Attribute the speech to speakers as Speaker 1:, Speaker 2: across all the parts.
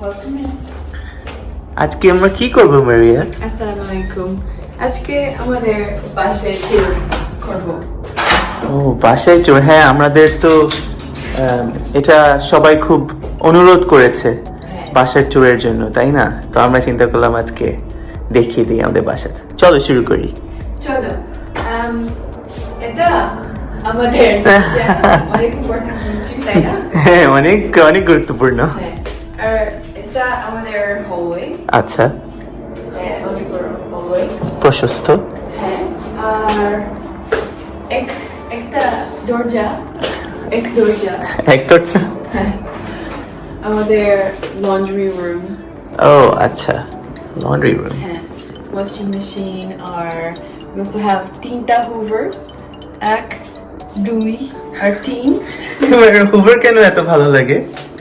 Speaker 1: Welcome in.
Speaker 2: আজকে আমরা কি করব মারিয়া?
Speaker 1: আসসালামু আলাইকুম। আজকে আমাদের বাসায় ট্যুর করব।
Speaker 2: ও বাসায় ট্যুর, হ্যাঁ আমাদের তো এটা সবাই খুব অনুরোধ করেছে বাসার ট্যুরের জন্য, তাই না? তো আমরা চিন্তা করলাম আজকে দেখিয়ে দিই আমাদের বাসাটা। চলো শুরু করি।
Speaker 1: চলো। এটা আমাদের অনেক ইম্পর্টেন্ট জিনিস, তাই না?
Speaker 2: হ্যাঁ অনেক অনেক গুরুত্বপূর্ণ।
Speaker 1: হ্যাঁ। আর এটা আমাদের হলওয়ে।
Speaker 2: আচ্ছা।
Speaker 1: হ্যাঁ, অনেক বড় হলওয়ে।
Speaker 2: প্রশস্ত।
Speaker 1: হ্যাঁ। আর একটা দরজা। এক দরজা।
Speaker 2: এক দরজা।
Speaker 1: হ্যাঁ। আমাদের লন্ড্রি রুম।
Speaker 2: ও আচ্ছা, লন্ড্রি রুম।
Speaker 1: হ্যাঁ, ওয়াশিং মেশিন। আর we also have তিনটা হুভার্স, 1 2 আর 3।
Speaker 2: তোমার হুভার কেন এত ভালো লাগে?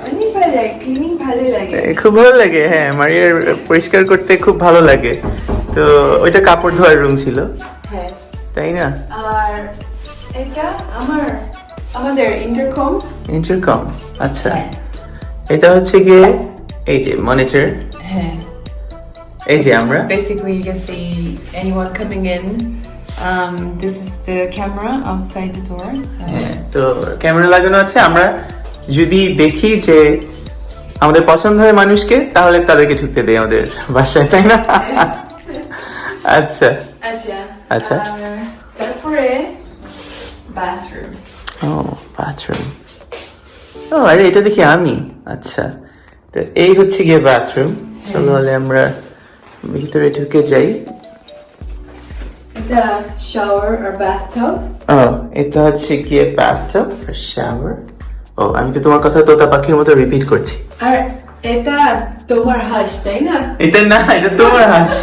Speaker 1: অনেক ভালো লাগে, ক্লিনিং ভালো লাগে।
Speaker 2: খুব ভালো লাগে, হ্যাঁ মারিয়ার পরিষ্কার করতে খুব ভালো লাগে। তো ওইটা কাপড় ধোয়ার রুম ছিল,
Speaker 1: হ্যাঁ।
Speaker 2: তাই না?
Speaker 1: আর এটা আমাদের ইন্টারকম।
Speaker 2: ইন্টারকম, আচ্ছা।
Speaker 1: হ্যাঁ।
Speaker 2: এটা হচ্ছে গিয়ে এই যে মনিটর,
Speaker 1: হ্যাঁ।
Speaker 2: এই যে আমরা
Speaker 1: Basically, you can see anyone coming in. This is the camera outside the door. So.
Speaker 2: হ্যাঁ, তো ক্যামেরা লাগানো আছে। আমরা যদি দেখি যে আমাদের পছন্দ হয় মানুষকে, তাহলে তাদেরকে ঢুকতে দেই আমাদের বাসায়, তাই না? আচ্ছা
Speaker 1: আচ্ছা।
Speaker 2: আচ্ছা।
Speaker 1: আর তারপরে বাথরুম।
Speaker 2: ও বাথরুম, ও আরে এটা দেখি আমি। আচ্ছা, তো এই হচ্ছে গিয়ে বাথরুম। চলো তাহলে আমরা ভিতরে ঢুকে যাই।
Speaker 1: এটা শাওয়ার আর বাথটাব।
Speaker 2: ও এটা হচ্ছে গিয়ে বাথটাব আর শাওয়ার। ও আমি তো তোমার কথা তোতা পাখির মতো রিপিট করছি।
Speaker 1: আর এটা তোমার হাঁস, তাই না?
Speaker 2: এটা না, এটা তোমার হাঁস।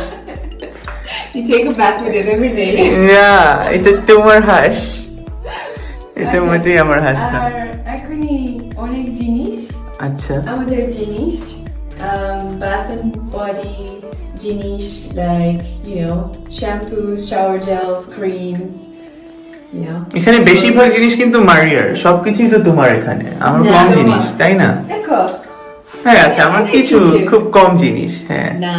Speaker 1: You take a bath with it every day.
Speaker 2: না, এটা তোমার হাঁস। এটা মোটেই আমার হাঁস না।
Speaker 1: আর এখনই অনেক জিনিস,
Speaker 2: আচ্ছা।
Speaker 1: আমাদের জিনিস, bath and body জিনিস, like you know, shampoos, shower gels, creams, you know.
Speaker 2: এখানে বেশিরভাগ জিনিস কিন্তু মারিয়ার, সবকিছুই তো তোমার এখানে। আমার
Speaker 1: না,
Speaker 2: কম
Speaker 1: তোমার।
Speaker 2: জিনিস, তাই না?
Speaker 1: দেখো।
Speaker 2: হ্যাঁ আচ্ছা, আমার কিছু খুব কম জিনিস। হ্যাঁ।
Speaker 1: না।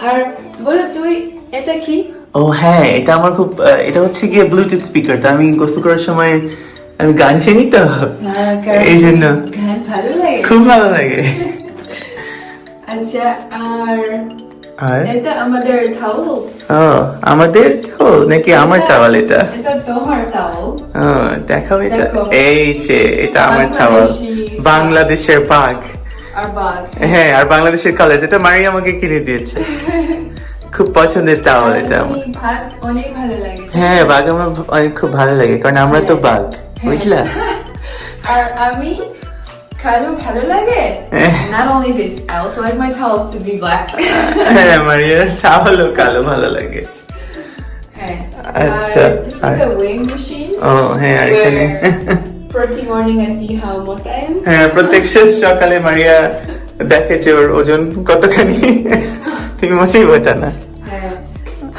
Speaker 1: আর বলো তুই, এটা কি?
Speaker 2: ও হ্যাঁ, এটা আমার খুব এটা হচ্ছে গিয়ে ব্লুটুথ স্পিকার। তো আমি গোসল করার সময় আমি গান শুনি তো, এই জন্য
Speaker 1: গান ভালো লাগে।
Speaker 2: খুব ভালো লাগে।
Speaker 1: আচ্ছা। আর
Speaker 2: আর
Speaker 1: এটা আমাদের টাওয়েলস।
Speaker 2: ও আমাদের তো নাকি আমার টাওয়াল এটা?
Speaker 1: এটা তোমার টাওয়েল।
Speaker 2: ও দেখাও এটা।
Speaker 1: দেখো।
Speaker 2: এই যে এটা আমার টাওয়াল, বাংলাদেশের বাঘ।
Speaker 1: আর বাঘ।
Speaker 2: হ্যাঁ, আর বাংলাদেশের কালার, যেটা মারিয়া আমাকে কিনে দিয়েছে। খুব পছন্দের টাওয়াল এটা আমার।
Speaker 1: অনেক ভালো লাগে।
Speaker 2: হ্যাঁ বাঘ আমার অনেক খুব ভালো লাগে, কারণ আমরা তো বাঘ, বুঝলা?
Speaker 1: আর আমি কালো ভালো লাগে। Not only this, I also like my towels to be black.
Speaker 2: হ্যাঁ মারিয়ার টাওয়ালও কালো ভালো লাগে।
Speaker 1: হ্যাঁ।
Speaker 2: আচ্ছা।
Speaker 1: আর this is a weighing machine.
Speaker 2: ও হ্যাঁ, আর এখানে
Speaker 1: Every morning I see how মোটা I am.
Speaker 2: হ্যাঁ প্রত্যেক সকালে মারিয়া দেখেছে ওর ওজন কতখানি। তুমি মোটেই মোটা না।
Speaker 1: হ্যাঁ।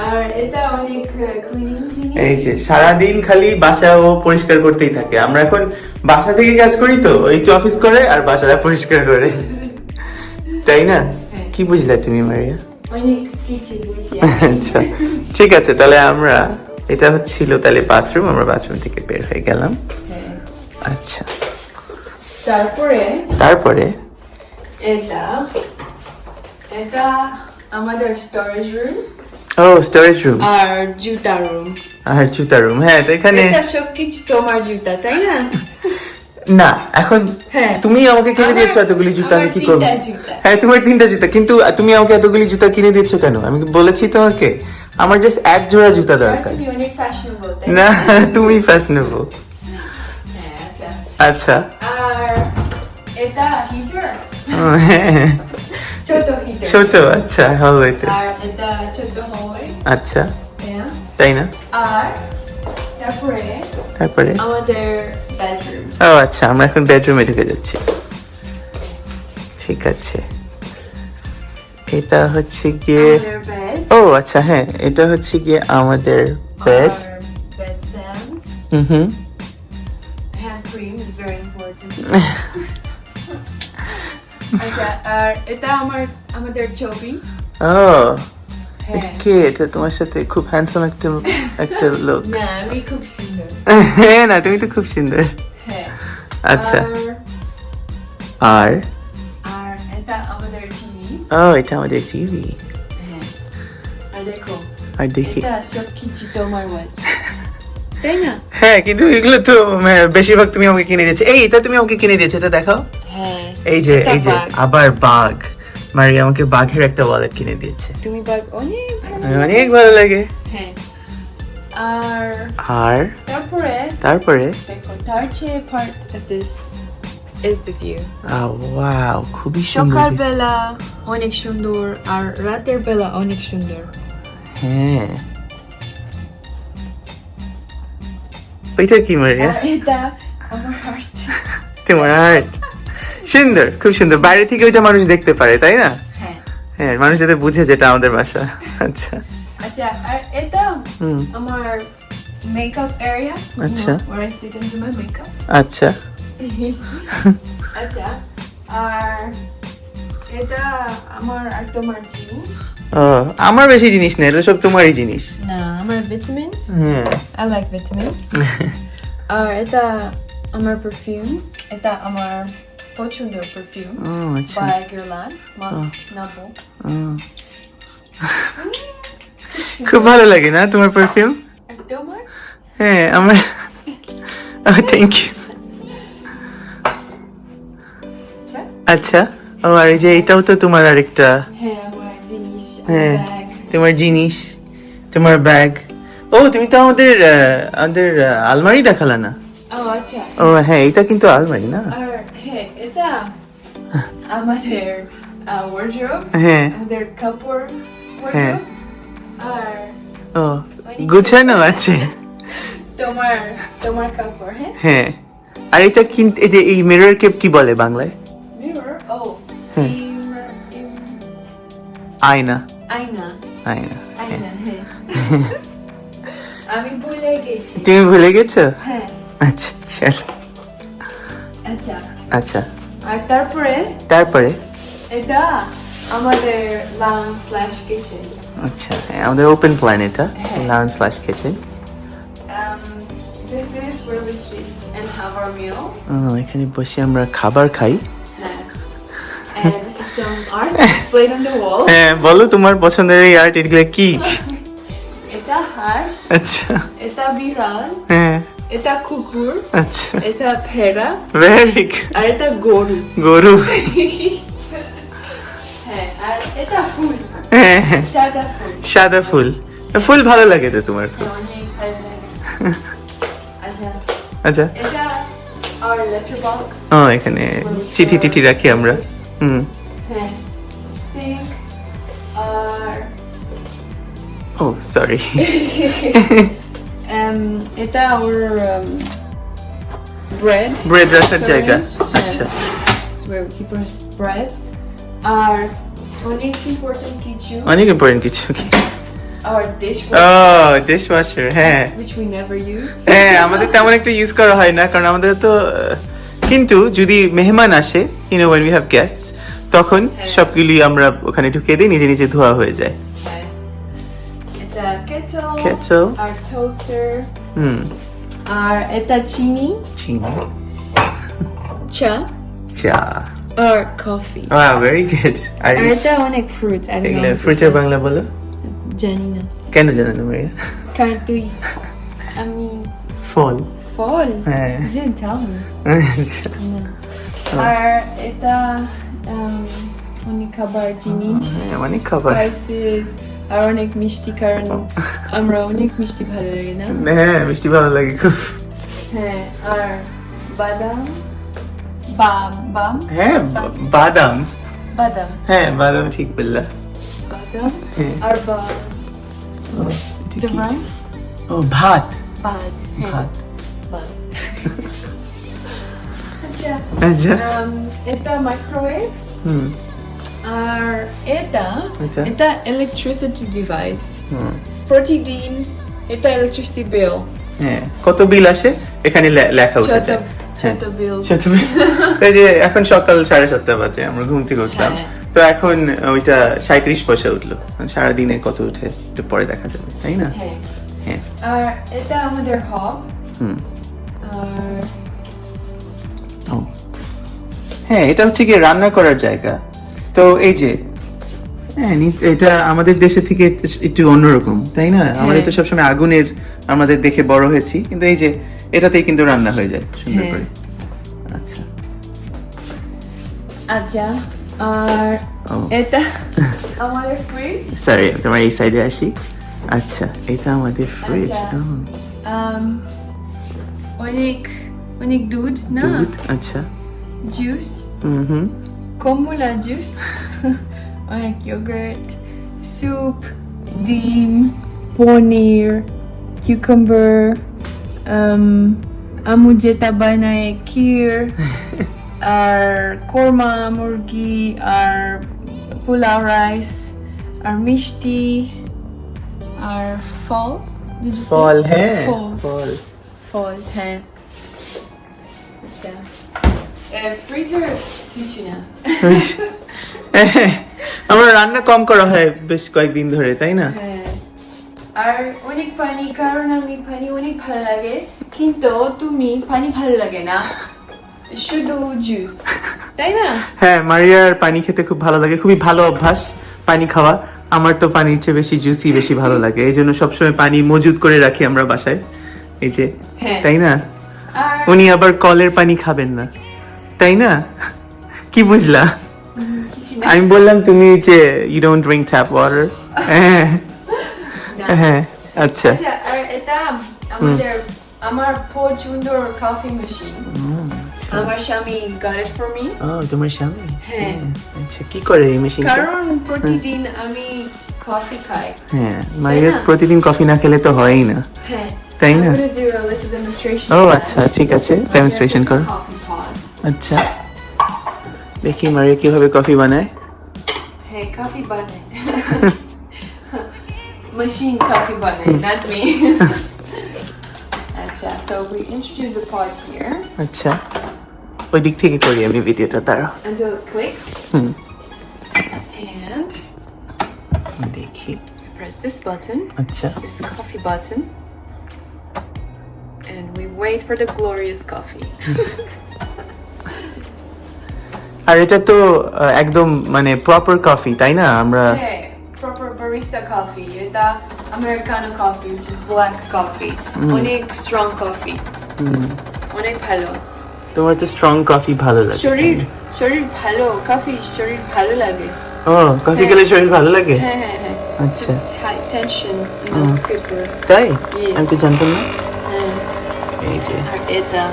Speaker 1: আর এটা অনেক ক্লিনিং জিনিস।
Speaker 2: এই যে সারাদিন খালি বাসা ও পরিষ্কার করতেই থাকে। আমরা এখন বাসা থেকে কাজ করি তো, একটু অফিস করে আর বাসাটা পরিষ্কার করে, তাই না? কি বুঝলে তুমি মারিয়া?
Speaker 1: অনেক কিছু বুঝি।
Speaker 2: আচ্ছা ঠিক আছে, তাহলে আমরা এটা হচ্ছিল তাহলে বাথরুম। আমরা বাথরুম থেকে বের হয়ে গেলাম।
Speaker 1: হ্যাঁ।
Speaker 2: আচ্ছা,
Speaker 1: তারপরে এটা আমাদের স্টোরেজ রুম।
Speaker 2: ও স্টোরেজ রুম
Speaker 1: আর জুতা রুম।
Speaker 2: আর জুতা রুম। হ্যাঁ, তো এখানে
Speaker 1: এটা সবকিছু তোমার জুতা, তাই না?
Speaker 2: না, এখন
Speaker 1: হ্যাঁ।
Speaker 2: তুমি আমাকে কিনে দিয়েছো এতগুলি জুতা, আমি কি করবো?
Speaker 1: 3টা জুতা।
Speaker 2: হ্যাঁ তোমার 3টা জুতা, কিন্তু তুমি আমাকে এতগুলি জুতা কিনে দিয়েছো কেন? আমি কি বলেছি তোমাকে আমার জাস্ট এক জোড়া জুতা
Speaker 1: আর
Speaker 2: দরকার?
Speaker 1: তুমি অনেক ফ্যাশনেবল, তাই
Speaker 2: না, তুমি ফ্যাশনেবল।
Speaker 1: হ্যাঁ। আচ্ছা।
Speaker 2: আচ্ছা।
Speaker 1: আর এটা হিটার,
Speaker 2: হ্যাঁ
Speaker 1: ছোট হিটার।
Speaker 2: ছোট, আচ্ছা হলওয়েতে।
Speaker 1: আর এটা ছোট হলওয়ে।
Speaker 2: আচ্ছা,
Speaker 1: হ্যাঁ।
Speaker 2: তাই না?
Speaker 1: আর তারপরে আমাদের বেডরুম।
Speaker 2: ও আচ্ছা, আমরা এখন বেডরুমে ঢুকে যাচ্ছি। ঠিক আছে, এটা হচ্ছে গিয়ে
Speaker 1: আমাদের বেড।
Speaker 2: ও আচ্ছা, হ্যাঁ এটা হচ্ছে গিয়ে আমাদের bed.
Speaker 1: Bed sands. Hand cream is very important. আচ্ছা আর এটা আমাদের ছবি
Speaker 2: ও
Speaker 1: হ্যাঁ
Speaker 2: এটা কে? এটা তোমার সাথে খুব হ্যান্ডসাম একটা লোক।
Speaker 1: না আমি খুব সুন্দর
Speaker 2: হ্যাঁ না, তুমি তো খুব সুন্দর।
Speaker 1: হ্যাঁ
Speaker 2: আচ্ছা
Speaker 1: আর
Speaker 2: আর
Speaker 1: আর এটা আমাদের টিভি
Speaker 2: ও এটা আমাদের টিভি।
Speaker 1: হ্যাঁ আর দেখো
Speaker 2: আর দেখি
Speaker 1: এটা সব কিছু তোমার ওয়াচ তাই না
Speaker 2: হ্যাঁ, কিন্তু এগুলো তো বেশিরভাগ তুমি আমাকে কিনে দিয়েছো। এই এটা তুমি আমাকে কিনে দিয়েছো, এটা দেখাও।
Speaker 1: হ্যাঁ
Speaker 2: এই যে
Speaker 1: এটা
Speaker 2: এই যে
Speaker 1: বাঘ।
Speaker 2: আবার বাঘ, মারি আমাকে বাঘের একটা ওয়ালেট কিনে দিয়েছে।
Speaker 1: তুমি বাগ অনেক ভালো
Speaker 2: আমার অনেক ভালো লাগে।
Speaker 1: হ্যাঁ আর
Speaker 2: আর
Speaker 1: তারপরে
Speaker 2: তারপরে
Speaker 1: দেখো তার চেয়ে part of this is the view
Speaker 2: wow, খুবই সুন্দর।
Speaker 1: সকালবেলা অনেক সুন্দর আর রাতের বেলা অনেক সুন্দর
Speaker 2: হ্যাঁ ওইটা কি মারিয়া?
Speaker 1: আর এটা আমার হার্ট
Speaker 2: তোমার আর্ট সুন্দর, খুব সুন্দর। বাইরে থেকে ওইটা মানুষ দেখতে পারে, তাই না?
Speaker 1: হ্যাঁ
Speaker 2: হ্যাঁ, মানুষ যাতে বুঝে যেটা আমাদের বাসা। আচ্ছা
Speaker 1: আচ্ছা আর এটা
Speaker 2: হুম
Speaker 1: আমার makeup area
Speaker 2: আচ্ছা।
Speaker 1: where I sit and do my makeup
Speaker 2: আচ্ছা
Speaker 1: আচ্ছা আর এটা আমার আর তোমার জিনিস
Speaker 2: ও আমার বেশি জিনিস না, এটা সব তোমারই জিনিস।
Speaker 1: না আমার vitamins
Speaker 2: হ্যাঁ
Speaker 1: I like vitamins আর এটা আমার perfumes এটা আমার পছন্দের perfume
Speaker 2: ও আচ্ছা
Speaker 1: by Guerlain Musk Nabo
Speaker 2: ও। খুব ভালো লাগে না তোমার পারফিউম?
Speaker 1: আর তোমার
Speaker 2: হ্যাঁ আমার থ্যাংক ইউ।
Speaker 1: আচ্ছা
Speaker 2: আচ্ছা ও আর এই যে এটাও তো তোমার আরেকটা।
Speaker 1: হ্যাঁ আমার জিনিস
Speaker 2: হ্যাঁ
Speaker 1: ব্যাগ
Speaker 2: তোমার জিনিস, তোমার ব্যাগ। ও তুমি তো আমাদের আলমারি দেখালা না।
Speaker 1: ও আচ্ছা
Speaker 2: ও হ্যাঁ, এটা কিন্তু আলমারি না?
Speaker 1: আর হ্যাঁ এটা আমাদের wardrobe
Speaker 2: হ্যাঁ
Speaker 1: আমাদের কাপড়
Speaker 2: হ্যাঁ।
Speaker 1: wardrobe আর
Speaker 2: ও গুছানো আছে।
Speaker 1: তোমার কাপড় হ্যাঁ
Speaker 2: হ্যাঁ আর এটা কিন্তু এই যে এই মিরর কে কি বলে বাংলায়?
Speaker 1: mirror
Speaker 2: হ্যাঁ। আয়না।
Speaker 1: আয়না
Speaker 2: আয়না হ্যাঁ।
Speaker 1: আয়না হ্যাঁ আমি ভুলে গেছি
Speaker 2: তুমি ভুলে গেছো?
Speaker 1: হ্যাঁ
Speaker 2: আচ্ছা চলো।
Speaker 1: আচ্ছা
Speaker 2: আচ্ছা
Speaker 1: আর তারপরে
Speaker 2: তারপরে
Speaker 1: এটা আমাদের lounge slash kitchen
Speaker 2: আচ্ছা হ্যাঁ, আমাদের ওপেন প্ল্যান এটা,
Speaker 1: হ্যাঁ।
Speaker 2: Lounge slash kitchen.
Speaker 1: this is where we sit and have our meals
Speaker 2: এখানে বসে আমরা খাবার খাই।
Speaker 1: and this is some art displayed on the wall
Speaker 2: হ্যাঁ বলো তোমার পছন্দের এই আর্ট এগুলো কি?
Speaker 1: এটা হাঁস
Speaker 2: আচ্ছা
Speaker 1: এটা বিড়াল
Speaker 2: হ্যাঁ
Speaker 1: এটা কুকুর
Speaker 2: আচ্ছা
Speaker 1: এটা ভেড়া
Speaker 2: ভেরি
Speaker 1: আর এটা গরু
Speaker 2: গরু।
Speaker 1: হ্যাঁ আর এটা ফুল
Speaker 2: হ্যাঁ হ্যাঁ,
Speaker 1: সাদা ফুল
Speaker 2: সাদা ফুল। ফুল ভালো লাগে তো তোমার খুব?
Speaker 1: অনেক ভালো লাগে আচ্ছা
Speaker 2: আচ্ছা
Speaker 1: এটা our letter box
Speaker 2: ও এখানে চিঠি টিঠি রাখি আমরা। হুম
Speaker 1: হ্যাঁ sink আর
Speaker 2: ও সরি।
Speaker 1: এটা our bread
Speaker 2: ব্রেড রাখার জায়গা।
Speaker 1: storage.
Speaker 2: আচ্ছা
Speaker 1: It's where we keep our bread আর অনেক important কিছু
Speaker 2: অনেক ইম্পর্টেন্ট কিছু কি?
Speaker 1: our
Speaker 2: ও
Speaker 1: dishwasher
Speaker 2: ডিশ ওয়াশার হ্যাঁ।
Speaker 1: which we never use
Speaker 2: হ্যাঁ আমাদের তেমন একটা ইউজ করা হয় না, কারণ আমাদের তো কিন্তু যদি মেহমান আসে when we have guests তখন
Speaker 1: হ্যাঁ।
Speaker 2: সবগুলি আমরা ওখানে ঢুকিয়ে দিই, নিজে নিজে ধোয়া হয়ে যায়।
Speaker 1: হ্যাঁ এটা kettle
Speaker 2: Kettle.
Speaker 1: আর toaster
Speaker 2: হুম
Speaker 1: আর এটা চিনি
Speaker 2: চিনি
Speaker 1: চা
Speaker 2: চা।
Speaker 1: আর coffee
Speaker 2: ওয়াও ভেরি গুড। আর
Speaker 1: আর এটা অনেক fruit I don't know
Speaker 2: এগুলো
Speaker 1: what to
Speaker 2: ফ্রুটের
Speaker 1: say.
Speaker 2: বাংলা বলো?
Speaker 1: জানি না
Speaker 2: কেন জানো না মারিয়া?
Speaker 1: কারণ তুই আমি
Speaker 2: ফল।
Speaker 1: ফল
Speaker 2: হ্যাঁ।
Speaker 1: You didn't tell me
Speaker 2: আচ্ছা
Speaker 1: না আর এটা অনেক খাবার জিনিস
Speaker 2: হ্যাঁ, অনেক খাবার।
Speaker 1: spices আর অনেক মিষ্টি কারণ আমরা অনেক মিষ্টি ভালো লাগে না
Speaker 2: হ্যাঁ মিষ্টি ভালো লাগে খুব।
Speaker 1: হ্যাঁ আর বাদাম বাম
Speaker 2: হ্যাঁ বাদাম।
Speaker 1: বাদাম
Speaker 2: হ্যাঁ বাদাম ঠিক বললা।
Speaker 1: বাদাম
Speaker 2: হ্যাঁ।
Speaker 1: আর
Speaker 2: ও, এটা
Speaker 1: the
Speaker 2: কি?
Speaker 1: rice
Speaker 2: ও ভাত।
Speaker 1: বাদ হ্যাঁ
Speaker 2: ভাত
Speaker 1: বাদ আচ্ছা
Speaker 2: আচ্ছা
Speaker 1: এটা মাইক্রোওয়েভ
Speaker 2: হুম
Speaker 1: আর এটা
Speaker 2: আচ্ছা।
Speaker 1: এটা ইলেকট্রিসিটি ডিভাইস
Speaker 2: হুম
Speaker 1: প্রতিদিন এটা ইলেকট্রিসিটি বিল
Speaker 2: হ্যাঁ কত বিল আসে এখানে লেখা উঠে
Speaker 1: ছোট
Speaker 2: যায়।
Speaker 1: ছোট বিল।
Speaker 2: এই যে এখন সকাল 7:30 বাজে, আমরা ঘুম থেকে উঠলাম,
Speaker 1: হ্যাঁ।
Speaker 2: তো এখন ওইটা 37 পয়সা উঠলো। সারাদিনে কত উঠে একটু পরে দেখা যাবে, তাই না?
Speaker 1: হ্যাঁ।
Speaker 2: হ্যাঁ।
Speaker 1: আর এটা আমাদের হব।
Speaker 2: হুম।
Speaker 1: আর
Speaker 2: ও। হ্যাঁ, এটা হচ্ছে কি রান্না করার জায়গা। তো এই যে হ্যাঁ, এটা আমাদের দেশে থেকে একটু অন্যরকম, তাই না? আমাদের তো সবসময় আগুনের আমাদের দেখে বড় হয়েছি, কিন্তু এই যে এটাতেই কিন্তু রান্না হয়ে যায় সুন্দর
Speaker 1: হ্যাঁ।
Speaker 2: করে। আচ্ছা।
Speaker 1: আচ্ছা, আর
Speaker 2: ও।
Speaker 1: এটা আমাদের ফ্রিজ।
Speaker 2: সরি, তোমার এই সাইডে আসি। আচ্ছা, এটা আমাদের ফ্রিজ।
Speaker 1: আচ্ছা। অনেক অনেক দুধ না,
Speaker 2: দুধ, আচ্ছা।
Speaker 1: জুস,
Speaker 2: হুম।
Speaker 1: কমলা জুস, অনেক ইয়োগার্ট, স্যুপ, ডিম, পনির, কিউকাম্বার, আমু যেটা বানায় ক্ষীর, আর কোরমা মুরগি, আর পোলাও রাইস, আর মিষ্টি, আর ফল। Did you say?
Speaker 2: ফল, হ্যাঁ,
Speaker 1: ফল,
Speaker 2: ফল।
Speaker 1: ফল, হ্যাঁ। আচ্ছা, ফ্রিজার কিছু না।
Speaker 2: আমরা রান্না কম করা হয় বেশ কয়েকদিন ধরে, তাই না?
Speaker 1: হ্যাঁ, আর অনেক পানি, কারণ আমি পানি অনেক ভালো লাগে, কিন্তু তুমি পানি ভালো লাগে না, শুধু জুস, তাই না?
Speaker 2: হ্যাঁ, মারিয়ার পানি খেতে খুব ভালো লাগে, খুবই ভালো অভ্যাস পানি খাওয়া। আমার তো পানির চেয়ে বেশি জুসই বেশি ভালো লাগে, এই জন্য সবসময় পানি মজুদ করে রাখি আমরা বাসায়, এই যে,
Speaker 1: হ্যাঁ।
Speaker 2: তাই না?
Speaker 1: আর
Speaker 2: উনি আবার কলের পানি খাবেন না, তাই না? কি বুঝলা?
Speaker 1: কিছু না।
Speaker 2: আমি বললাম তুমি যে you don't drink tap water. হ্যাঁ হ্যাঁ, আচ্ছা।
Speaker 1: আচ্ছা, আর এটা আমার পছন্দের কফি মেশিন।
Speaker 2: আচ্ছা।
Speaker 1: আমার স্বামী got it for me,
Speaker 2: ও, তোমার স্বামী?
Speaker 1: হ্যাঁ।
Speaker 2: আচ্ছা, কি করে এই মেশিনটা?
Speaker 1: কারণ প্রতিদিন আমি কফি খাই।
Speaker 2: হ্যাঁ, মারিয়ার
Speaker 1: না?
Speaker 2: প্রতিদিন কফি না খেলে তো হয়ই না,
Speaker 1: হ্যাঁ,
Speaker 2: তাই না?
Speaker 1: I'm gonna do a little demonstration.
Speaker 2: ও আচ্ছা, ঠিক আছে, ডেমনস্ট্রেশন করো।
Speaker 1: Coffee pot.
Speaker 2: আচ্ছা, দেখি মারিয়া কিভাবে কফি বানায়।
Speaker 1: Hey, coffee button. Machine coffee button, not me. Acha, so we introduce the pot here
Speaker 2: আচ্ছা, ওই দিক থেকে করি আমি ভিডিওটা, দাঁড়াও।
Speaker 1: until it clicks.
Speaker 2: Hmm,
Speaker 1: And
Speaker 2: দেখি।
Speaker 1: press this button,
Speaker 2: আচ্ছা,
Speaker 1: this coffee button. And we wait for the glorious coffee.
Speaker 2: আর এটা তো একদম মানে প্রপার কফি, তাই না? আমরা
Speaker 1: Hey, proper barista coffee. It's Americano coffee, which is black coffee. Onek strong coffee. Onek bhalo.
Speaker 2: তোমার তো স্ট্রং কফি ভালো লাগে।
Speaker 1: শরীর ভালো, কফি শরীর ভালো লাগে।
Speaker 2: ও, কফি খেলে শরীর ভালো লাগে?
Speaker 1: হ্যাঁ হ্যাঁ হ্যাঁ।
Speaker 2: আচ্ছা,
Speaker 1: High tension, you know, it's good for.
Speaker 2: তাই?
Speaker 1: Yes.
Speaker 2: আমি তো জানতাম না।
Speaker 1: হ্যাঁ,
Speaker 2: এই যে,
Speaker 1: আর এটা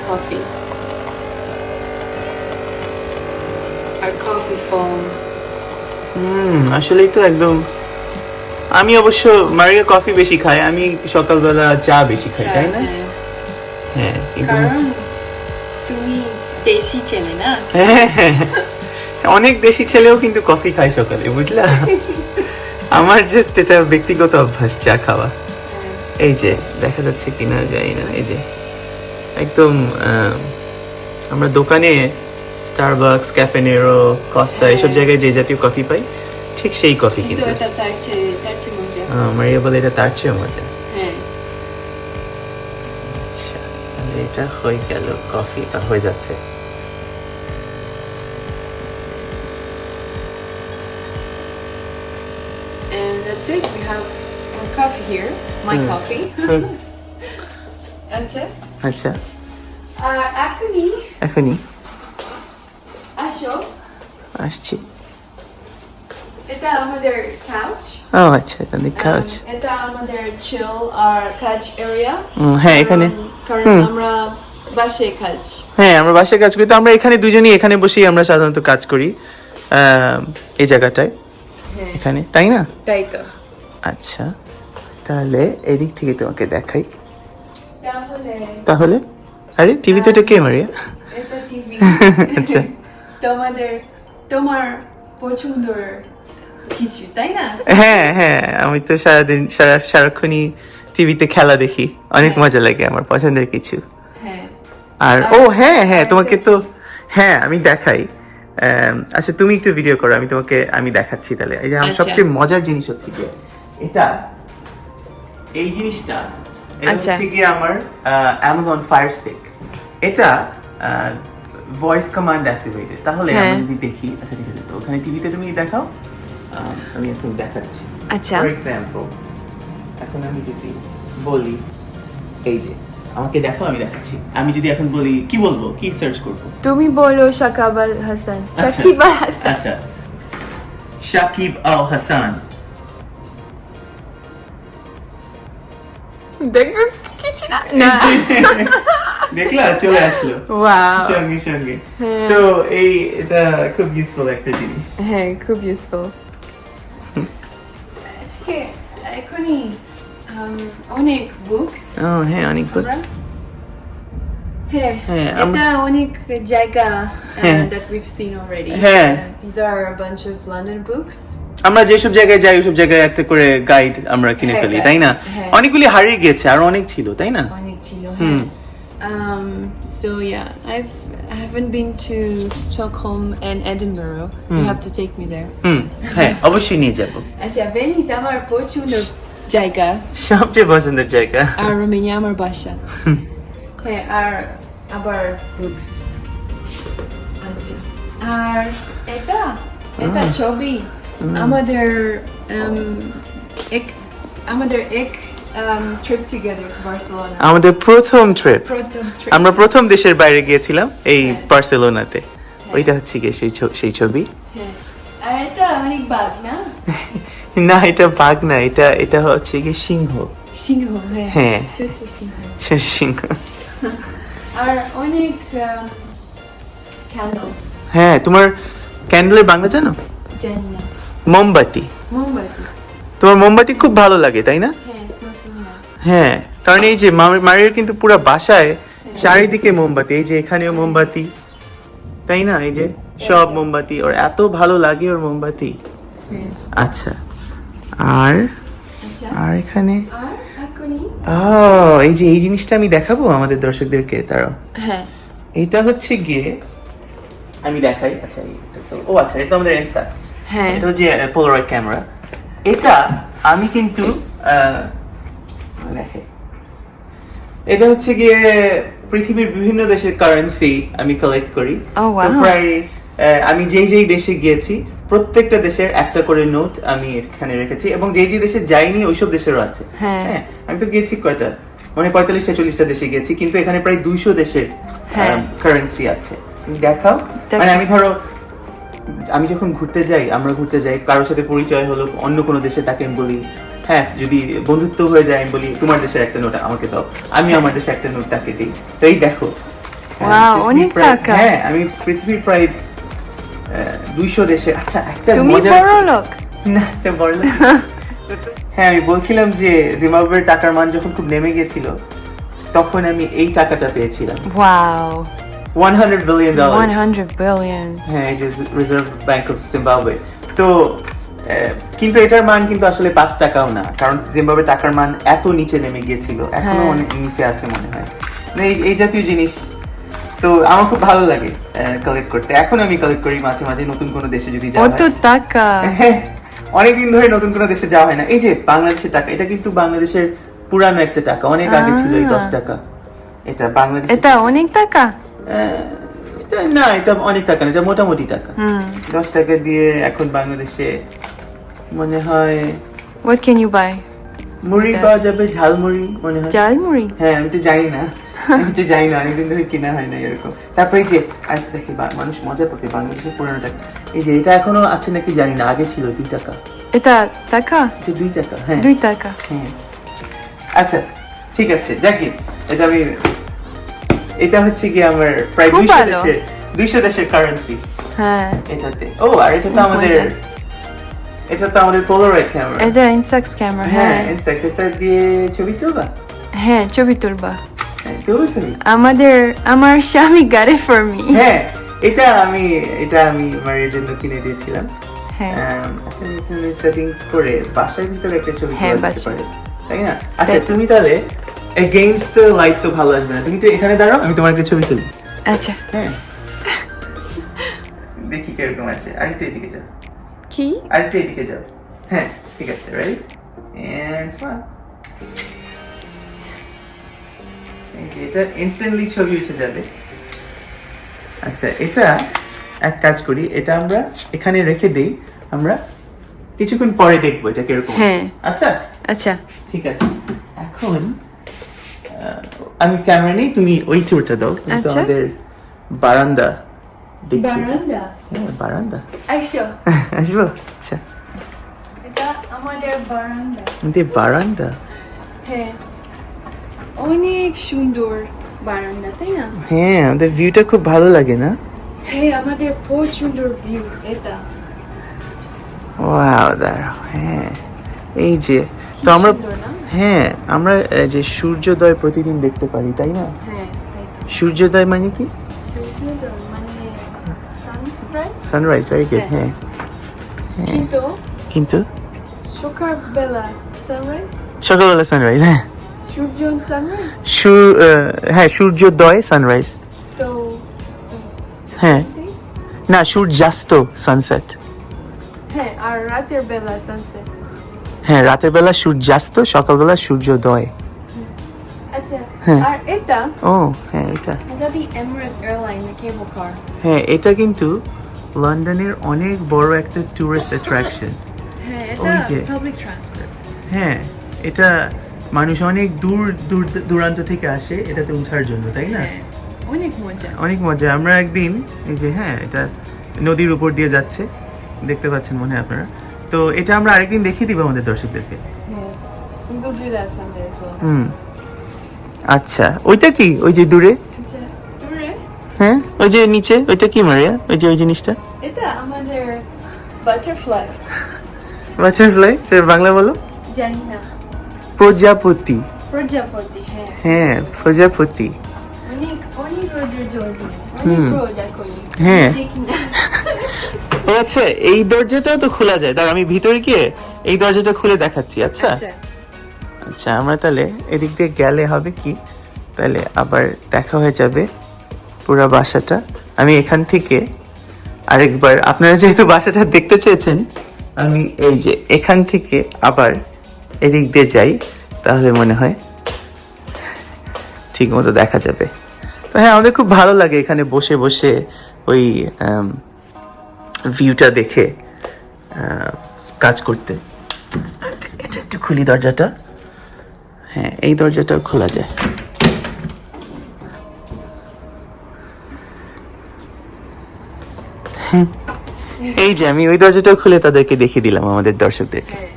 Speaker 1: কফি। আর কফি ফোম।
Speaker 2: আসলেই তো একদম। আমি অবশ্য মারিয়া কফি বেশি খাই, আমি সকালবেলা চা বেশি খাই, তাই না? হ্যাঁ, কিন্তু
Speaker 1: কারণ তুমি দেশি ছেলে না।
Speaker 2: হ্যাঁ, অনেক দেশি ছেলেও কিন্তু কফি খায় সকালে, বুঝলা? আমার জাস্ট এটা ব্যক্তিগত অভ্যাস, চা খাওয়া। এই যে দেখা যাচ্ছে কিনা জানি না, এই যে একদম আমরা দোকানে স্টারবাকস, ক্যাফে নেরো, কস্তা এসব জায়গায় যে জাতীয় কফি পাই, ঠিক সেই কফি
Speaker 1: কিন্তু
Speaker 2: কিন্তু।
Speaker 1: এটা তার চেয়ে মজা।
Speaker 2: মারিয়া বলে এটা তার চেয়ে মজা।
Speaker 1: হ্যাঁ।
Speaker 2: আচ্ছা, তাহলে এটা হয়ে গেল, কফি হয়ে যাচ্ছে।
Speaker 1: And that's it. We have our coffee here. My coffee. That's it.
Speaker 2: আচ্ছা,
Speaker 1: আর
Speaker 2: এখনই
Speaker 1: আসো,
Speaker 2: আসছি।
Speaker 1: এটা আমাদের couch.
Speaker 2: ও আচ্ছা, তাহলে কাজ।
Speaker 1: এটা আমাদের chill আর কাজ area.
Speaker 2: হ্যাঁ, এখানে
Speaker 1: কারণ আমরা বাসায় কাজ।
Speaker 2: হ্যাঁ, আমরা বাসায় কাজ করি, তো আমরা এখানে দুজনেই এখানে বসেই আমরা সাধারণত কাজ করি, এই জায়গাটায়,
Speaker 1: হ্যাঁ,
Speaker 2: এখানে, তাই না?
Speaker 1: তাই তো।
Speaker 2: আচ্ছা, তাহলে এদিক থেকে তোমাকে দেখাই।
Speaker 1: তাহলে
Speaker 2: তাহলে আরে টিভিতে এটা কে, মারিয়া?
Speaker 1: এটা টিভি।
Speaker 2: আচ্ছা।
Speaker 1: তোমার পছন্দের কিছু, তাই না?
Speaker 2: হ্যাঁ হ্যাঁ, আমি তো সারাক্ষণই টিভিতে খেলা দেখি, অনেক মজা লাগে, আমার পছন্দের কিছু।
Speaker 1: হ্যাঁ।
Speaker 2: আর ও হ্যাঁ হ্যাঁ তোমাকে তো হ্যাঁ আমি দেখাই আচ্ছা তুমি একটু ভিডিও করো আমি দেখাচ্ছি তাহলে এই যে আমার
Speaker 1: আচ্ছা।
Speaker 2: সবচেয়ে মজার জিনিস হচ্ছে কি এটা এই জিনিসটা এটা
Speaker 1: আচ্ছা।
Speaker 2: হচ্ছে কি আমার অ্যামাজন ফায়ার স্টিক এটা ভয়েস কমান্ড অ্যাক্টিভেটেড তাহলে
Speaker 1: হ্যাঁ।
Speaker 2: আমি যদি দেখি আচ্ছা ঠিক আছে তো ওখানে টিভিতে তুমি দেখাও আমি এখন দেখাচ্ছি
Speaker 1: আচ্ছা।
Speaker 2: ফর এক্সাম্পল এখন আমি যদি বলি এই যে আমাকে দেখো আমি দেখাচ্ছি আমি যদি এখন বলি কি বলবো কি সার্চ করবো
Speaker 1: তুমি বলো সাকিব আল হাসান।
Speaker 2: আচ্ছা।
Speaker 1: সাকিব আল হাসান।
Speaker 2: আচ্ছা শাকিব আল হাসান
Speaker 1: দেখো কিছু না না
Speaker 2: দেখলা চলে আসলো
Speaker 1: ওয়াও
Speaker 2: সঙ্গে সঙ্গে
Speaker 1: হ্যাঁ।
Speaker 2: তো এটা খুব ইউজফুল একটা জিনিস
Speaker 1: হ্যাঁ খুব ইউজফুল আজকে এখনই অনেক বুকস
Speaker 2: ও হ্যাঁ অনেক books।
Speaker 1: হ্যাঁ
Speaker 2: হ্যাঁ,
Speaker 1: এটা অনেক জায়গা
Speaker 2: হ্যাঁ।
Speaker 1: that we've seen already.
Speaker 2: হ্যাঁ।
Speaker 1: These are a bunch of London books.
Speaker 2: আমরা যেসব জায়গায় যাই ওইসব জায়গায় একটা করে গাইড আমরা কিনে
Speaker 1: হ্যাঁ,
Speaker 2: ফেলি
Speaker 1: guide,
Speaker 2: তাই না
Speaker 1: হ্যাঁ।
Speaker 2: অনেকগুলি হারিয়ে গেছে আর অনেক ছিল তাই না
Speaker 1: অনেক ছিল
Speaker 2: হুম।
Speaker 1: হ্যাঁ so yeah I haven't been to Stockholm and Edinburgh. You have to take me there.
Speaker 2: হ্যাঁ অবশ্যই নিয়ে যাবো
Speaker 1: আচ্ছা ভেনিস আমার পছন্দ জায়গা
Speaker 2: সবচেয়ে পছন্দের জায়গা
Speaker 1: আর রোমানিয়া আমার বাসা হ্যাঁ আর আবার বুকস আচ্ছা আর এটা ছবি আমাদের এক ট্রিপ টুগেদার টু বার্সেলোনা
Speaker 2: আমাদের প্রথম ট্রিপ
Speaker 1: প্রথম ট্রিপ
Speaker 2: আমরা প্রথম দেশের বাইরে গিয়েছিলাম এই বার্সেলোনাতে ওইটা হচ্ছে গিয়ে সেই ছবি
Speaker 1: হ্যাঁ আর এটা অনেক বাজ না
Speaker 2: না এটা বাঘ না এটা হচ্ছে গিয়ে সিংহ
Speaker 1: সিংহ হ্যাঁ
Speaker 2: হ্যাঁ।
Speaker 1: ছোট সিংহ
Speaker 2: সিংহ
Speaker 1: আর অনেক ক্যান্ডেলস
Speaker 2: হ্যাঁ তোমার ক্যান্ডেলের বাংলা জানো
Speaker 1: জানি না
Speaker 2: মোমবাতি
Speaker 1: মোমবাতি
Speaker 2: তোমার মোমবাতি খুব ভালো লাগে তাই না
Speaker 1: হ্যাঁ smells really nice.
Speaker 2: হ্যাঁ কারণ এই যে মারির কিন্তু পুরো বাসায় চারিদিকে মোমবাতি এই যে এখানেও মোমবাতি তাই না এই যে সব মোমবাতি ওর এত ভালো লাগে ওর মোমবাতি
Speaker 1: হ্যাঁ
Speaker 2: আচ্ছা আর
Speaker 1: আচ্ছা
Speaker 2: আর এখানে
Speaker 1: আর এখনই
Speaker 2: এই যে এই জিনিসটা আমি দেখাবো আমাদের দর্শকদেরকে তারাও
Speaker 1: হ্যাঁ
Speaker 2: এটা হচ্ছে গিয়ে আমি দেখাই আচ্ছা ও আচ্ছা এটা আমাদের এনস্টাক্স
Speaker 1: হ্যাঁ।
Speaker 2: এটা হচ্ছে পোলারয়েড ক্যামেরা এটা আমি কিন্তু দেখাই এটা হচ্ছে গিয়ে পৃথিবীর বিভিন্ন দেশের কারেন্সি আমি কালেক্ট করি
Speaker 1: Oh, wow.
Speaker 2: তো প্রায় আমি যেই দেশে গিয়েছি প্রত্যেকটা দেশের একটা করে নোট আমি এখানে রেখেছি এবং যেই দেশে যাইনি ওইসব দেশেরও আছে
Speaker 1: হ্যাঁ।
Speaker 2: আমি তো গিয়েছি কয়টা মানে 45-40টা দেশে গেছি কিন্তু এখানে প্রায় 200 দেশের
Speaker 1: হ্যাঁ।
Speaker 2: কারেন্সি আছে তুমি দেখাও মানে আমি ধরো আমি যখন ঘুরতে যাই কারোর সাথে পরিচয় হলো অন্য কোনো দেশে তাকে আমি বলি হ্যাঁ যদি বন্ধুত্ব হয়ে যায় আমি বলি তোমার দেশের একটা নোট আমাকে দাও আমি আমার দেশে একটা নোট তাকে দিই তো এই দেখো
Speaker 1: Wow,
Speaker 2: পৃথিবীর
Speaker 1: অনেক
Speaker 2: প্রায়-
Speaker 1: টাকা।
Speaker 2: হ্যাঁ আমি পৃথিবীর প্রায় 200 দেশে আচ্ছা একটা
Speaker 1: তুমি
Speaker 2: মজার
Speaker 1: বড় লোক
Speaker 2: না এটা বড় লোক। হ্যাঁ আমি বলছিলাম যে জিম্বাবুয়ের টাকার মান যখন খুব নেমে গেছিল তখন আমি এই টাকাটা পেয়েছিলাম
Speaker 1: ওয়াও
Speaker 2: $100 billion
Speaker 1: 100 billion
Speaker 2: হ্যাঁ এই যে রিজার্ভ ব্যাংক অফ জিম্বাবুয়ে তো কিন্তু এটার মান কিন্তু আসলে 5 টাকাও না কারণ জিম্বাবুয়ের টাকার মান এত নিচে নেমে গিয়েছিল এখনো
Speaker 1: হ্যাঁ।
Speaker 2: অনেক নিচে আছে মনে হয় মানে এই জাতীয় জিনিস তো আমার খুব ভালো লাগে কালেক্ট করতে এখন আমি কালেক্ট করি মাঝে মাঝে নতুন কোনো দেশে যদি যাওয়া
Speaker 1: কত
Speaker 2: হয়
Speaker 1: টাকা
Speaker 2: হ্যাঁ, অনেকদিন ধরে নতুন কোনো দেশে যাওয়া হয় না এই যে বাংলাদেশের টাকা এটা কিন্তু বাংলাদেশের পুরানো একটা টাকা অনেক আগে ছিল এই 10 টাকা এটা বাংলাদেশ
Speaker 1: এটা অনেক টাকা
Speaker 2: না এটা অনেক টাকা না এটা মোটামুটি টাকা
Speaker 1: হুম
Speaker 2: 10 টাকা দিয়ে এখন বাংলাদেশে মনে হয়
Speaker 1: what can you buy
Speaker 2: মুড়ি পাওয়া যাবে ঝালমুড়ি মনে হয়
Speaker 1: ঝালমুড়ি
Speaker 2: হ্যাঁ আমি তো জানি না অনেকদিন ধরে কিনা হয় না এরকম তারপরে এই যে আরেকটা দেখি মানুষ মজা পাবে বাংলাদেশের পুরানো টাকা এই যে এটা এখনো আছে নাকি জানি না আগে ছিল 2 টাকা
Speaker 1: এটা টাকা
Speaker 2: এটা 2 টাকা হ্যাঁ
Speaker 1: 2 টাকা
Speaker 2: হ্যাঁ আচ্ছা ঠিক আছে যাকি এটা হচ্ছে কি আমার প্রায়
Speaker 1: খুব
Speaker 2: 200
Speaker 1: ভালো।
Speaker 2: দেশের কারেন্সি
Speaker 1: হ্যাঁ
Speaker 2: এটাতে ও আর এটা তো
Speaker 1: খুব
Speaker 2: আমাদের
Speaker 1: মজা।
Speaker 2: পোলারয়েড ক্যামেরা
Speaker 1: এটা ইনসাক্স ক্যামেরা
Speaker 2: হ্যাঁ
Speaker 1: হ্যাঁ
Speaker 2: ইনস্টাক্ট এটা দিয়ে ছবি তুলবা
Speaker 1: হ্যাঁ ছবি তুলবা
Speaker 2: হ্যাঁ তুলো ছবি
Speaker 1: আমার স্বামী got it for me
Speaker 2: হ্যাঁ এটা আমি মারির জন্য কিনে দিয়েছিলাম
Speaker 1: হ্যাঁ
Speaker 2: আচ্ছা তুমি সেটিংস করে বাসার ভিতরে একটা ছবি
Speaker 1: হ্যাঁ,
Speaker 2: তোলা যেতে
Speaker 1: বাসায়।
Speaker 2: পারে তাই না আচ্ছা
Speaker 1: তাই।
Speaker 2: তুমি তাহলে এগেইনস্ট দ্য লাইট তো ভালো আসবে না, তুমি তো এখানে দাঁড়াও, আমি তোমার একটা ছবি তুলি।
Speaker 1: আচ্ছা
Speaker 2: হ্যাঁ দেখি কিরকম আছে, আরেকটু এদিকে যাও,
Speaker 1: কি
Speaker 2: আরেকটু এদিকে যাও। হ্যাঁ ঠিক আছে, রেডি এন্ড স্মাইল। এই যে এটা ইনস্ট্যান্টলি ছবি উঠে যাবে। আচ্ছা এটা এক কাজ করি, এটা আমরা এখানে রেখে দেই, আমরা কিছুক্ষণ পরে দেখবো এটা কিরকম আছে।
Speaker 1: হ্যাঁ।
Speaker 2: আচ্ছা
Speaker 1: আচ্ছা
Speaker 2: ঠিক আছে, এখন আমি ক্যামেরা নেই, তুমি ওই টুরটা দাও, তুমি তো
Speaker 1: আচ্ছা।
Speaker 2: আমাদের বারান্দা দেখি।
Speaker 1: বারান্দা
Speaker 2: হ্যাঁ বারান্দা
Speaker 1: আইসো
Speaker 2: আসবো। আচ্ছা
Speaker 1: এটা আমাদের বারান্দা
Speaker 2: আমাদের বারান্দা,
Speaker 1: হ্যাঁ অনেক সুন্দর বারান্দা তাই না
Speaker 2: হ্যাঁ আমাদের ভিউটা খুব ভালো লাগে না?
Speaker 1: হ্যাঁ আমাদের বহুত সুন্দর ভিউ এটা
Speaker 2: ওয়াও দাঁড়াও, হ্যাঁ এই যে তো আমরা,
Speaker 1: সুন্দর না?
Speaker 2: হ্যাঁ আমরা যে সূর্যোদয় প্রতিদিন দেখতে পারি তাই না?
Speaker 1: হ্যাঁ তাই তো
Speaker 2: সূর্যোদয় মানে কি?
Speaker 1: সুন্দর মানে সানরাইজ
Speaker 2: সানরাইজ, ভেরি গুড। হ্যাঁ
Speaker 1: কিন্তু
Speaker 2: কিন্তু
Speaker 1: সকালবেলা সানরাইজ
Speaker 2: সকালবেলা সানরাইজ, হ্যাঁ
Speaker 1: সূর্য সানরাইজ
Speaker 2: হ্যাঁ সূর্যোদয় সানরাইজ,
Speaker 1: সো
Speaker 2: হ্যাঁ না সূর্যাস্ত সানসেট,
Speaker 1: হ্যাঁ আর রাতের বেলা সানসেট
Speaker 2: হ্যাঁ রাতের বেলা সূর্যাস্ত, সকালবেলা সূর্যোদয়।
Speaker 1: আচ্ছা
Speaker 2: হ্যাঁ।
Speaker 1: আর এটা
Speaker 2: ও হ্যাঁ এটা,
Speaker 1: এটা দি এমিরেটস এয়ারলাইন কেবল কার
Speaker 2: হ্যাঁ এটা কিন্তু লন্ডনের অনেক বড় একটা টুরিস্ট অ্যাট্রাকশন।
Speaker 1: হ্যাঁ
Speaker 2: ওই
Speaker 1: এটা
Speaker 2: যে।
Speaker 1: পাবলিক ট্রান্সপোর্ট
Speaker 2: হ্যাঁ এটা মানুষ অনেক দূর দূর দূরান্ত থেকে আসে এটাতে উঠার জন্য, তাই না?
Speaker 1: হ্যাঁ অনেক মজা
Speaker 2: অনেক মজা। আমরা একদিন এই যে, হ্যাঁ এটা নদীর উপর দিয়ে যাচ্ছে, দেখতে পাচ্ছেন মনে হয় আপনারা, তো এটা আমরা আরেকদিন দেখিয়ে দিব আমাদের দর্শকদেরকে।
Speaker 1: হ্যাঁ we will do that someday as well
Speaker 2: হুম আচ্ছা ওইটা কি, ওই যে দূরে,
Speaker 1: আচ্ছা দূরে
Speaker 2: হ্যাঁ ওই যে নিচে ওইটা কি মারিয়া, ওই যে ওই জিনিসটা?
Speaker 1: এটা আমাদের বাটারফ্লাই
Speaker 2: বাটারফ্লাই, সেটা বাংলা বলো।
Speaker 1: জানি না
Speaker 2: প্রজাপতি,
Speaker 1: প্রজাপতি হ্যাঁ
Speaker 2: হ্যাঁ প্রজাপতি।
Speaker 1: অনেক অনেক রোদের জল দিয়ে
Speaker 2: হুম।
Speaker 1: অনেক রোদ এখন
Speaker 2: হ্যাঁ।
Speaker 1: দেখি না
Speaker 2: ও আচ্ছা এই দরজাটাও তো খোলা যায়, দাঁড়া আমি ভিতরে গিয়ে এই দরজাটা খুলে দেখাচ্ছি। আচ্ছা
Speaker 1: আচ্ছা
Speaker 2: আচ্ছা আমরা তাহলে এদিক দিয়ে গেলে হবে কি, তাহলে আবার দেখা হয়ে যাবে পুরো বাসাটা। আমি এখান থেকে আরেকবার, আপনারা যেহেতু বাসাটা দেখতে চেয়েছেন, আমি এই যে এখান থেকে আবার এদিক দিয়ে যাই, তাহলে মনে হয় ঠিক মতো দেখা যাবে। তো হ্যাঁ আমাদের খুব ভালো লাগে এখানে বসে বসে ওই ভিউটা দেখে কাজ করতে। এটা একটু খুলি দরজাটা, হ্যাঁ এই দরজাটাও খোলা যায়। এই যে আমি ওই দরজাটাও খুলে তাদেরকে দেখিয়ে দিলাম আমাদের দর্শকদেরকে।
Speaker 1: হ্যাঁ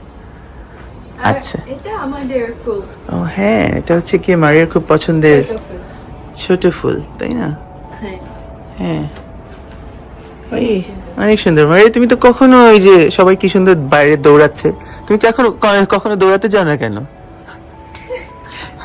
Speaker 1: আর
Speaker 2: আচ্ছা।
Speaker 1: এটা আমাদের ফুল
Speaker 2: ও হ্যাঁ এটা হচ্ছে কি মারিয়ার খুব পছন্দের
Speaker 1: ছোট ফুল
Speaker 2: ছোট ফুল, তাই না?
Speaker 1: হ্যাঁ
Speaker 2: হ্যাঁ
Speaker 1: অনেক
Speaker 2: এই
Speaker 1: সুন্দর।
Speaker 2: অনেক সুন্দর। মারিয়া তুমি তো কখনো ওই যে সবাই কি সুন্দর বাইরে দৌড়াচ্ছে, তুমি কখনো কখনো দৌড়াতে যাও না কেন?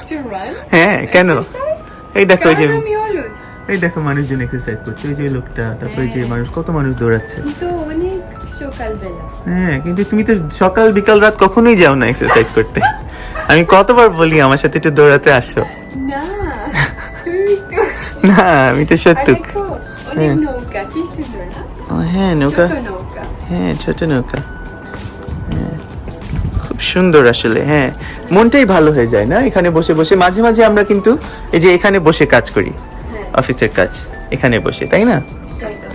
Speaker 1: to run
Speaker 2: হ্যাঁ কেন?
Speaker 1: exercise?
Speaker 2: এই দেখো ওই যে,
Speaker 1: কারণ আমি অলস
Speaker 2: এই দেখো মানুষজন এক্সারসাইজ করছে, ওই যে লোকটা, তারপরে যে মানুষ, কত মানুষ দৌড়াচ্ছে।
Speaker 1: কিন্তু অনেক সকালবেলা
Speaker 2: হ্যাঁ কিন্তু তুমি তো সকাল বিকাল রাত কখনোই যাও না এক্সারসাইজ করতে। আমি কতবার বলি আমার সাথে একটু দৌড়াতে আসো।
Speaker 1: না তুমি তো
Speaker 2: না আমি তো
Speaker 1: আর
Speaker 2: সত্যি।
Speaker 1: দেখো অনেক নৌকা কি সুন্দর না
Speaker 2: ও হ্যাঁ নৌকা,
Speaker 1: ছোট নৌকা
Speaker 2: হ্যাঁ ছোট নৌকা, হ্যাঁ খুব সুন্দর আসলে। হ্যাঁ মনটাই ভালো হয়ে যায় না এখানে বসে বসে। মাঝে মাঝে আমরা কিন্তু এই যে এখানে বসে কাজ করি,
Speaker 1: হ্যাঁ
Speaker 2: অফিসের কাজ এখানে বসে, তাই না?
Speaker 1: তাই তো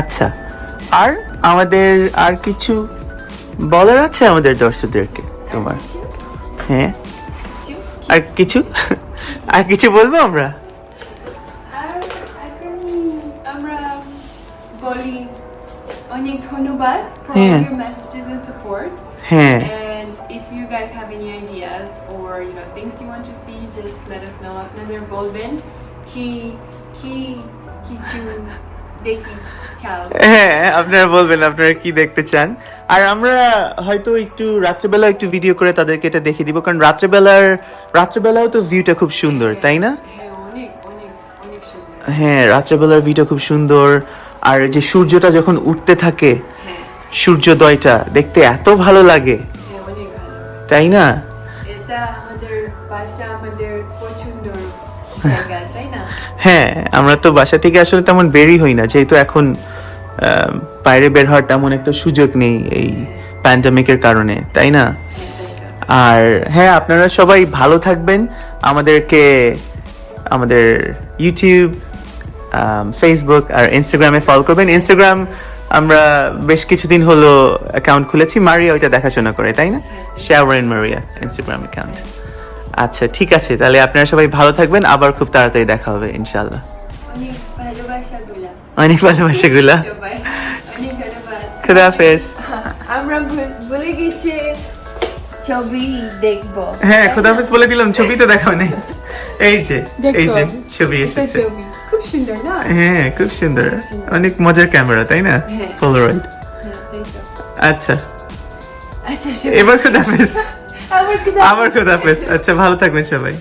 Speaker 2: আচ্ছা আর আমাদের আর কিছু বলার আছে আমাদের দর্শকদেরকে তোমার? হ্যাঁ
Speaker 1: কিছু
Speaker 2: আর কিছু আর কিছু বলবো আমরা?
Speaker 1: আর এখন আমরা বলি অনেক ধন্যবাদ for all
Speaker 2: হ্যাঁ।
Speaker 1: your messages and support
Speaker 2: হ্যাঁ
Speaker 1: and if you guys have any ideas or you know things you want to see just let us know আপনাদের বলবেন কি কি কিছু দেখি চাও
Speaker 2: হ্যাঁ আপনারা বলবেন আপনারা কি দেখতে চান, আর আমরা হয়তো একটু রাত্রেবেলা একটু ভিডিও করে তাদেরকে এটা দেখিয়ে দিব, কারণ রাত্রেবেলাও তো ভিউটা খুব সুন্দর, তাই না?
Speaker 1: হ্যাঁ অনেক অনেক অনেক সুন্দর
Speaker 2: হ্যাঁ রাত্রেবেলার ভিউটা খুব সুন্দর, আর যে সূর্যটা যখন উঠতে থাকে,
Speaker 1: হ্যাঁ
Speaker 2: সূর্যোদয়টা দেখতে এত ভালো লাগে,
Speaker 1: হ্যাঁ অনেক ভালো
Speaker 2: তাই না?
Speaker 1: এটা আমাদের বাসা আমাদের জায়গা তাই না?
Speaker 2: হ্যাঁ, আমরা তো বাসা থেকে আসলে তেমন বেরই হই না, যেহেতু এখন বাইরে বের হওয়ার তেমন একটা সুযোগ নেই এই প্যান্ডামিকের কারণে, তাই না? আর হ্যাঁ, আপনারা সবাই ভালো থাকবেন। আমাদেরকে আমাদের ইউটিউব, ফেসবুক আর ইনস্টাগ্রামে ফলো করবেন। ইনস্টাগ্রাম আমরা বেশ কিছুদিন হলো অ্যাকাউন্ট খুলেছি, মারিয়া ওইটা দেখাশোনা করে, তাই না? শাওরিন মারিয়া ইনস্টাগ্রাম অ্যাকাউন্ট। আচ্ছা, ঠিক আছে, তাহলে আপনারা সবাই ভালো থাকবেন, আবার খুব তাড়াতাড়ি দেখা হবে ইনশাআল্লাহ।
Speaker 1: অনেক ভালোবাসাগুলা
Speaker 2: অনেক ভালোবাসাগুলা।
Speaker 1: সবাই, অনেক ধন্যবাদ।
Speaker 2: খুদা হাফেজ।
Speaker 1: আমরা ভুলে গেছি ছবি দেখবো।
Speaker 2: হ্যাঁ, খুদা হাফেজ বলে দিলাম, ছবি তো দেখাও নাই। এই যে এই যে ছবি
Speaker 1: এটা
Speaker 2: এসেছে।
Speaker 1: ছবি খুব সুন্দর না?
Speaker 2: হ্যাঁ, খুব সুন্দর, অনেক মজার ক্যামেরা, তাই না?
Speaker 1: হ্যাঁ।
Speaker 2: পোলারয়েড।
Speaker 1: হ্যাঁ, তাই তো।
Speaker 2: আচ্ছা,
Speaker 1: আচ্ছা
Speaker 2: এবার খুদা হাফেজ।
Speaker 1: আবার
Speaker 2: আবার খুদা হাফেজ। আচ্ছা, ভালো থাকবেন সবাই।